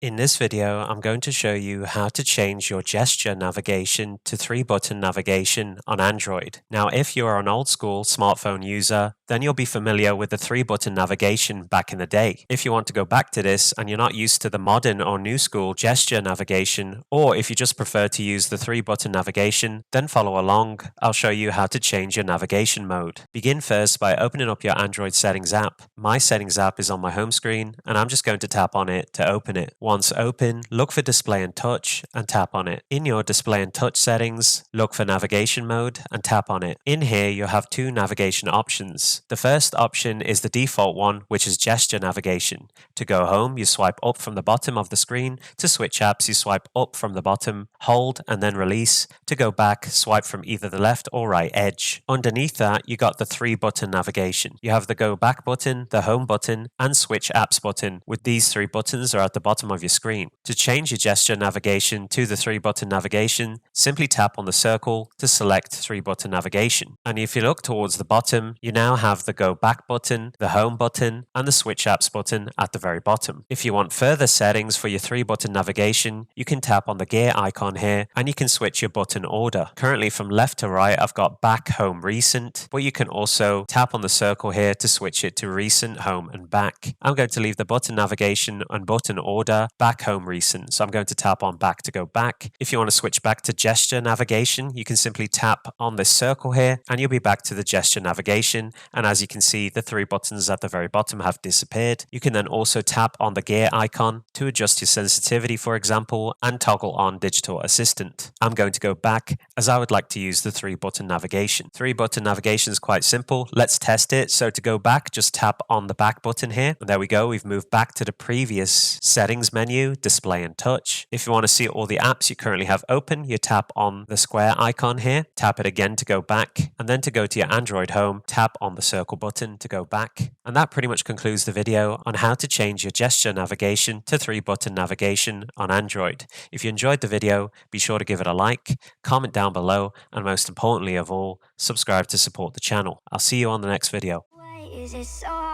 In this video, I'm going to show you how to change your gesture navigation to 3-button navigation on Android. Now, if you are an old school smartphone user, then you'll be familiar with the 3-button navigation back in the day. If you want to go back to this and you're not used to the modern or new school gesture navigation, or if you just prefer to use the 3-button navigation, then follow along. I'll show you how to change your navigation mode. Begin first by opening up your Android settings app. My settings app is on my home screen, and I'm just going to tap on it to open it. Once open, look for Display and Touch and tap on it. In your Display and Touch settings, look for Navigation Mode and tap on it. In here, you'll have two navigation options. The first option is the default one, which is gesture navigation. To go home, you swipe up from the bottom of the screen. To switch apps, you swipe up from the bottom, hold and then release. To go back, swipe from either the left or right edge. Underneath that, you got the 3-button navigation. You have the Go Back button, the Home button, and Switch Apps button. With these 3 buttons are at the bottom of your screen. To change your gesture navigation to the 3-button navigation, simply tap on the circle to select 3-button navigation. And if you look towards the bottom, you now have the Go Back button, the Home button, and the Switch Apps button at the very bottom. If you want further settings for your 3-button navigation, you can tap on the gear icon here and you can switch your button order. Currently from left to right, I've got Back, Home, Recent, but you can also tap on the circle here to switch it to Recent, Home, and Back. I'm going to leave the button navigation and button order Back, Home, Recent. So I'm going to tap on Back to go back. If you want to switch back to gesture navigation, you can simply tap on this circle here and you'll be back to the gesture navigation. And as you can see, the 3 buttons at the very bottom have disappeared. You can then also tap on the gear icon to adjust your sensitivity, for example, and toggle on Digital Assistant. I'm going to go back as I would like to use the 3-button navigation. 3-button navigation is quite simple. Let's test it. So to go back, just tap on the back button here. And there we go. We've moved back to the previous settings menu, Display and Touch. If you want to see all the apps you currently have open, you tap on the square icon here, tap it again to go back, and then to go to your Android home, tap on the circle button to go back. And that pretty much concludes the video on how to change your gesture navigation to 3-button navigation on Android. If you enjoyed the video, be sure to give it a like, comment down below, and most importantly of all, subscribe to support the channel. I'll see you on the next video. Why is it so